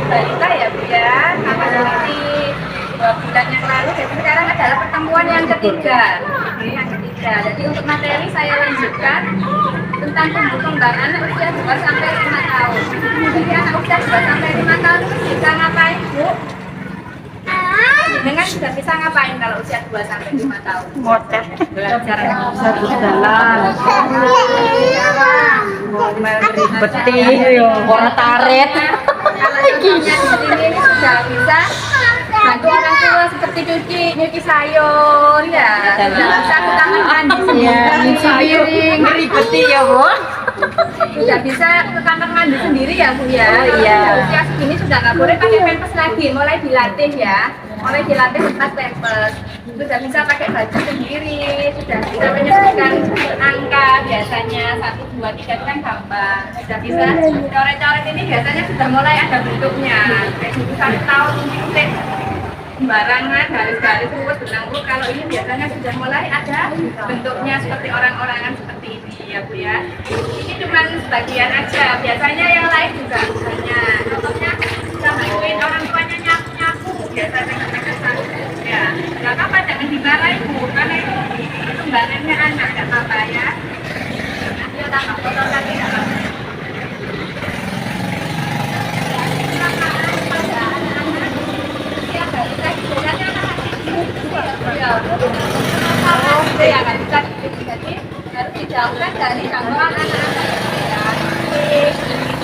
balita ya Bu ya, sama seperti 2 bulan yang lalu. Jadi sekarang adalah pertemuan yang ketiga. Jadi untuk materi saya lanjutkan tentang tumbuh kembang anak usia 2 sampai 5 tahun. Jadi anak usia 2 sampai 5 tahun itu bisa ngapain Bu? Dengan sudah bisa ngapain kalau usia 2 sampai 5 tahun? Motet, Belajar satu jalan, ngomel ribeti, orang tarik. Kalau contohnya di sini ini sudah bisa bantu orang tua seperti nyuci sayur ya, sudah bisa ke kamar mandi sendiri, Ribeti ya Bu. sudah bisa ke kamar mandi sendiri ya Bu ya. Iya. Usia segini sudah nggak boleh pakai pampers lagi, mulai dilatih ya, mulai dilatih lepas pampers. Sudah bisa pakai baju sendiri, sudah bisa menyebutkan angka biasanya 1, 2, 3 itu kan gampang. Sudah bisa coret-coret ini biasanya sudah mulai ada bentuknya. Kayak gitu 1 tahun titik sembarangan, garis-garis ruwet benang. Kalau ini biasanya sudah mulai ada bentuknya seperti orang-orangan seperti ini ya Bu ya. Ini cuma sebagian aja, biasanya yang lain juga banyak. Contohnya kita bantuin orang tuanya nyapu-nyapu, biasanya mereka sanggup ya. Nggak apa-apa, jangan dimarahin Bu, karena itu kembangannya anak, nggak apa-apa ya. Nanti kita nggak potong lagi, nggak apa-apa. Ya kan bisa jadi harus dijauhkan dari gangguan anak-anak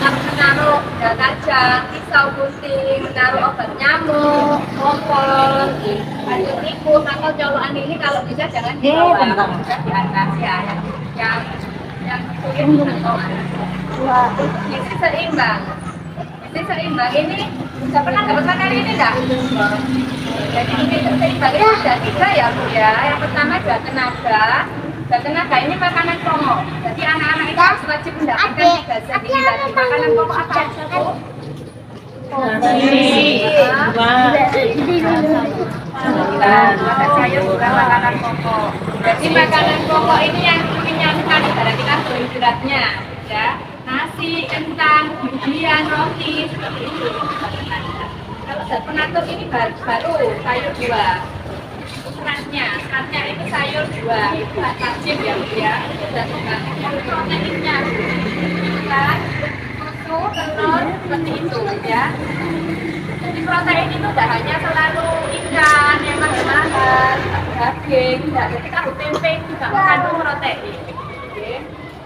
menaruh benda tajam, pisau gunting, menaruh obat nyamuk, kompor, baju tikus atau colokan ini kalau bisa jangan dibawa, bisa di atas ya, yang sulit atau isi seimbang. Isi seimbang ini bisa pernah dapat materi ini enggak? Jadi isi seimbang ini ada 3 ya Bu ya. Yang pertama zat tenaga. Zat tenaga ini makanan pokok. Jadi anak-anak itu harus wajib mendapatkan 3 zat ini tadi. Makanan pokok apa aja Bu? Sayur juga makanan pokok. Jadi makanan pokok ini yang mengenyangkan ibarat kita karbohidratnya ya. Nasi, kentang, bijian, roti, seperti itu. Kalau zat penatur ini baru sayur 2. Seratnya ini sayur 2. Itu wajib ya Bu ya. Dan proteinnya ikan, susu, telur, seperti itu ya. Jadi protein itu tidak hanya selalu ikan yang mahal-mahal, daging, tidak. Jadi tahu tempe juga mengandung protein.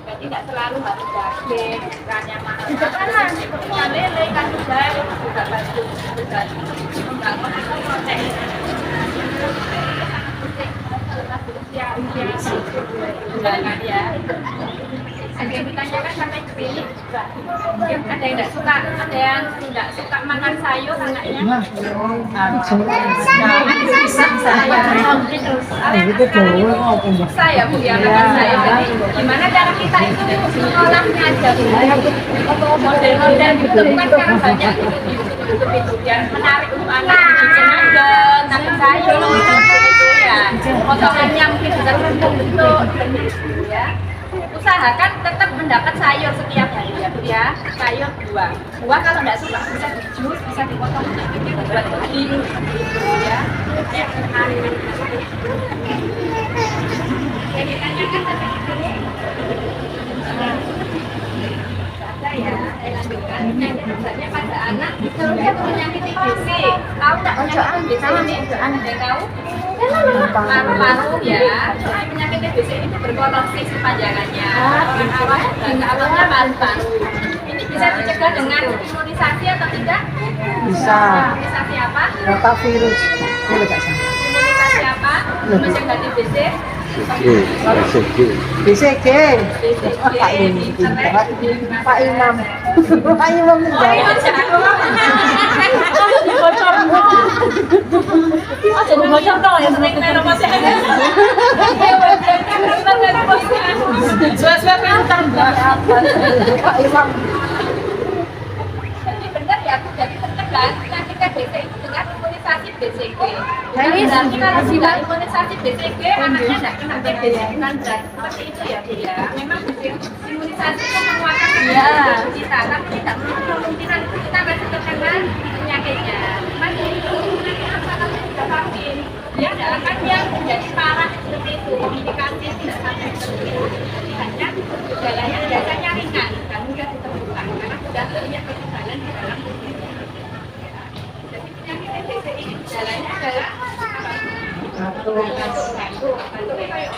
Jadi tidak selalu harus daging, ikan yang mahal-mahal. Seperti ikan lele, ikan udang itu juga bagus. Membangun protein. Bulangan ya. Ada yang ditanyakan sampai ke sini juga. Ada yang tidak suka, ada yang tidak suka makan sayur anaknya. Saya Bu ya makan sayur. Jadi gimana cara kita itu mengolahnya aja Bu? Model-model gitu kan sekarang banyak YouTube itu yang menarik untuk anak. Bikin nugget, sayur gitu ya. Potongannya mungkin bisa bentuk-bentuk ya. Usahakan tetap mendapat sayur setiap hari ya Bu ya. Sayur 2. Buah kalau tidak suka bisa di jus, bisa dipotong kecil buat puding gitu ya. Kayak menarik. Yang ditanyakan sampai di sini. Ada ya, saya lanjutkan. Penyakit pada anak penyakit TBC. Tahu nggak penyakit TBC ini? Ada yang tahu? Paru-paru ya. Penyakit TBC itu berkolosis kepanjangannya. Awalnya paru-paru. Ini bisa dicegah dengan imunisasi atau tidak? Bisa. Imunisasi apa? Rotavirus. Imunisasi apa? Mencegah TBC? BCG. Pak Imam. Pak Imam bocor dong ya sering main sama si Aga. Suara-suara pintar Pak Imam. Jadi benar ya, jadi tertekan penyakit TBC itu dengan imunisasi BCG. Jadi kalau tidak imunisasi BCG, anaknya tidak kena TBC bukan berarti seperti itu ya Bu ya. Memang imunisasi itu menguatkan kita, tapi tidak menutup kemungkinan itu kita masih terkena Penyakit TBC ini gejalanya adalah batuk kayak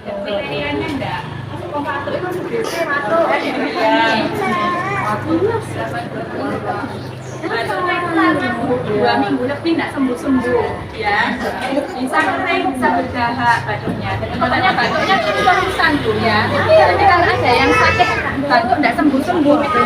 kriterianya enggak. Kalau batuk itu TBC batuk batuknya itu 2 minggu lebih nggak sembuh ya. Bisa kering, bisa berdahak batuknya. Pokoknya batuknya itu terusan tuh ya. Jadi kalau ada yang sakit batuk nggak sembuh itu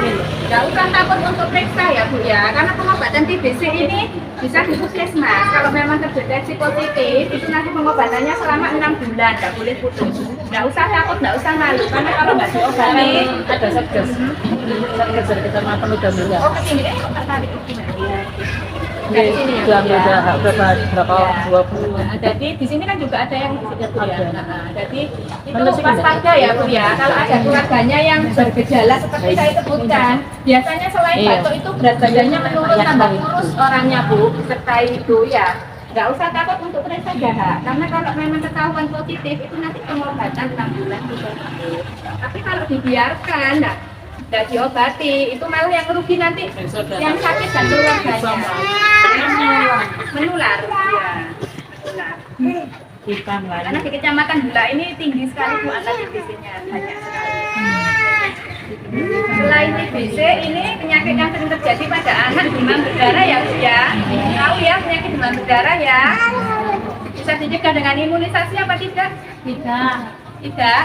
nggak usah takut untuk periksa ya Bu ya. Karena pengobatan TBC ini bisa di puskesmas. Kalau memang terdeteksi positif, itu nanti pengobatannya selama 6 bulan, nggak boleh putus. Nggak usah takut, nggak usah malu. Karena kalau nggak diobati, Ada satgas. Satgas dari kecamatan udah mulia. oh kesini tertarik dari sini ya. Udah berapa Ya. 20. Nah, jadi di sini kan juga ada yang Bu ya. Ada. Nah, jadi itu Mana sih, waspada ya Bu ya. Kalau ada keluarganya yang bergejala seperti saya sebutkan, biasanya selain Iya. batuk itu berat badannya menurun tambah kurus orangnya Bu, disertai itu ya. Nggak usah takut untuk periksa dahak, karena kalau memang ketahuan positif itu nanti pengobatan 6 bulan juga sembuh. Tapi kalau dibiarkan, nah, nggak diobati, itu malah yang rugi nanti yang sakit dan keluarganya. Menular, ya. Menular. Ikan lagi. Karena di Kecamatan Bula ini tinggi sekali Bu angka TBC-nya, banyak sekali. Selain TBC, ini penyakit yang sering terjadi pada anak demam berdarah ya Bu ya. Tahu ya penyakit demam berdarah ya. Bisa dicegah dengan imunisasi apa tidak? Tidak. Tidak.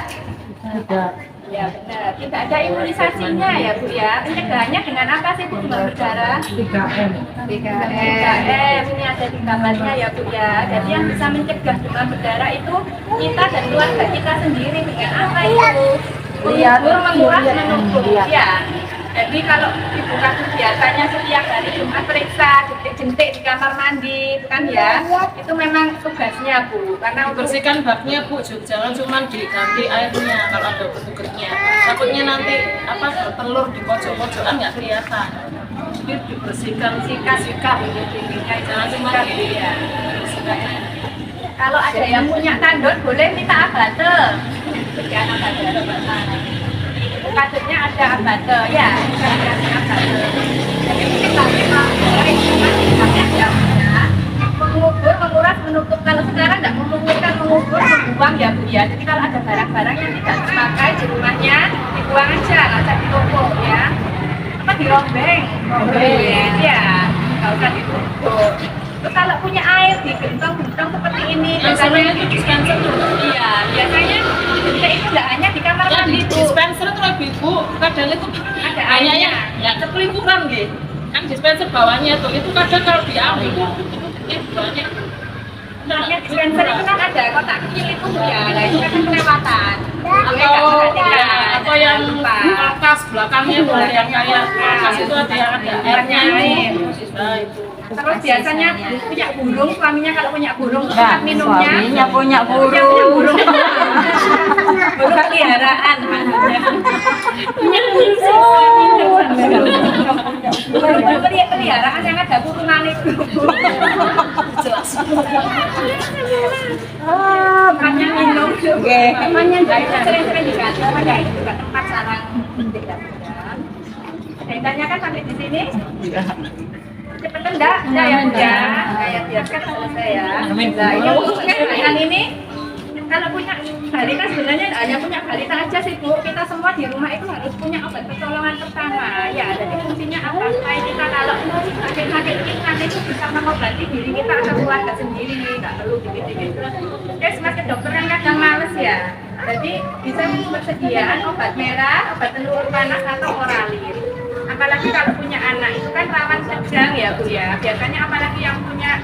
Tidak. Ya benar, tidak ada imunisasinya ya Bu ya. Pencegahannya dengan apa sih Bu demam berdarah? 3M. 3M, ini ada di gambarnya ya Bu ya. Jadi yang bisa mencegah demam berdarah itu kita dan keluarga kita sendiri dengan apa itu? Mengukur, menguras, menumbuh. Ya. Jadi kalau ibu kandung biasanya setiap hari Jumat periksa jentik di kamar mandi, itu kan ya, itu memang tugasnya Bu. Karena untuk Bersihkan baknya Bu, jangan cuma diganti airnya kalau ada petugasnya. Takutnya nanti apa telur di pojok-pojokan nggak kelihatan. Jadi dibersihkan, sikat intinya jangan cuma di ya. Kalau ada yang punya tandon boleh minta abate. Jadi anak abate. Kasusnya ada abate ya, ada abate. Jadi mungkin lagi ada mengubur, menguras, menutup. Kalau sekarang nggak menguburkan, mengubur, membuang ya Bu ya. Jadi kalau ada barang-barang yang tidak terpakai di rumahnya, dibuang aja, nggak usah ditumpuk ya. Apa dirombeng? Rombeng ya, nggak usah ditumpuk. Terus kalau punya air di gentong-gentong seperti ini, biasanya itu dispenser tuh. Iya, biasanya jentik itu nggak hanya di kamar Ya, mandi di Bu. dispenser itu lebih Bu, kadang itu Ada hanya airnya. ya ketelikuran gitu. Kan dispenser bawahnya tuh, itu kadang kalau diambil itu banyak. Soalnya dispenser itu kan ada kotak kecil itu Bu ya, nah itu kan kelewatan. Atau yang kulkas belakangnya itu ada yang kayak kulkas itu ada yang ada airnya itu. Nah, itu. Terus biasanya punya burung, suaminya kalau punya burung tempat minumnya. Suaminya punya Punya burung. burung. Burung peliharaan maksudnya. Punya burung peliharaan yang ada kurungan itu. Jelas. Tempatnya minum. Oke. Tempatnya itu sering-sering diganti, ada juga tempat sarang bentik dan udang. Kaitannya kan sampai di sini. Cepetan enggak ya Bu ya. Kayak biarkan selesai ya. Nah, ini untuk kan ini kalau punya balita sebenarnya hanya punya balita aja sih Bu. Kita semua di rumah itu harus punya obat pertolongan pertama. Ya, jadi fungsinya apa? Supaya kita kalau sakit-sakit ini nanti itu bisa mengobati diri kita atau keluarga sendiri, nggak perlu dikit-dikit. Mas ke dokter kan kadang males ya. Jadi bisa persediaan obat merah, obat telur panas atau oralit. Apalagi kalau punya anak itu kan rawan sedang ya Bu ya. Biasanya apalagi yang punya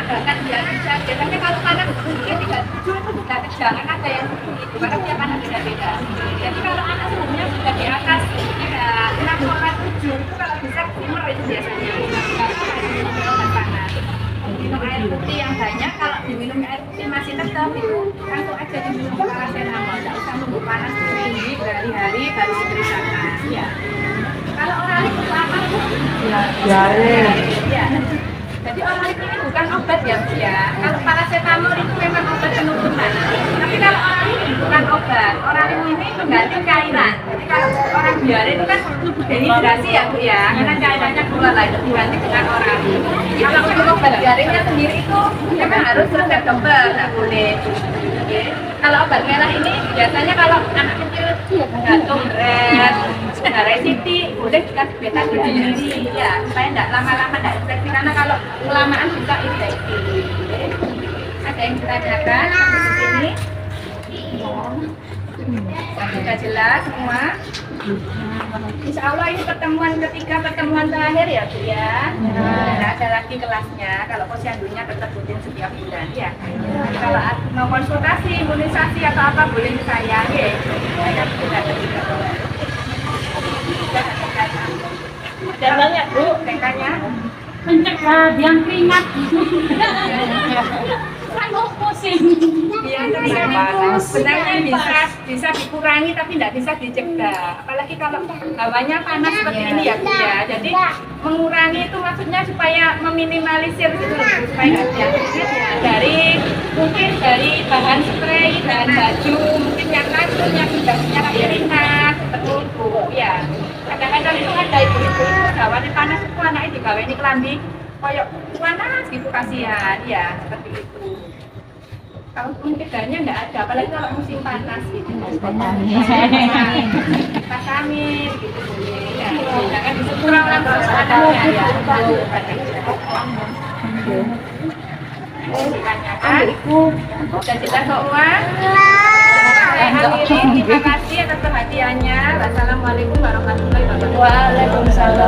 bakat dia kejang. Biasanya kalau panas dia 37 itu sudah kejang. Kan ada yang seperti itu karena tiap anak beda-beda. Jadi kalau anak umumnya sudah di atas 6,7 itu kalau bisa timur itu biasanya. Karena obat panas. Minum air putih yang banyak, kalau diminum air putih masih tetap itu langsung aja diminum paracetamol, nggak usah nunggu panas tinggi berhari-hari baru diperiksakan. Ya. Kalau oralit itu apa Bu? Diare. Ya. Jadi oralit ini bukan obat ya Bu ya. Kalau paracetamol itu memang obat penurunan. Tapi kalau orang ini bukan obat, orang ini pengganti cairan. Jadi kalau orang diare itu kan dehidrasi ya Bu ya, karena cairannya keluar lagi diganti dengan orang. Kalau untuk obat diarenya sendiri itu memang harus resep dokter, nggak boleh. Oke. Kalau obat merah ini biasanya kalau anak kecil jantung berat, darah siti, boleh dikasih beta sendiri ya, supaya tidak lama-lama tidak infeksi karena kalau kelamaan bisa infeksi. Ada yang ditanyakan sampai di sini? Sudah jelas semua? Insya Allah ini pertemuan ketiga, pertemuan terakhir ya Bu ya. Nah, ada lagi kelasnya, kalau posyandunya tetap rutin setiap bulan ya. Jadi kalau mau konsultasi, imunisasi atau apa boleh ke saya ya. Saya sudah ketiga. Dan banyak Bu, Tengkanya mencegah yang keringat. Kan pusing. iya, sebenarnya bisa dikurangi tapi tidak bisa dicegah. Apalagi kalau hawanya panas seperti ini ya Bu ya. Jadi mengurangi itu maksudnya supaya meminimalisir gitu loh, supaya nggak jatuh mungkin dari bahan spray, bahan baju, mungkin yang racun, yang sudah keringat seperti itu ya. Kadang-kadang itu ada ibu-ibu itu hawane panas itu anaknya digaweni kelambi koyok panas gitu, kasihan ya, seperti itu. Kalau pencegahnya nggak ada, apalagi kalau musim panas gitu. Pasamin gitu boleh. Ya, jangan disekurang langsung seadanya ya. Ditanyakan. Sudah jelas semua? Terima kasih atas perhatiannya. Wassalamualaikum warahmatullahi wabarakatuh. Waalaikumsalam.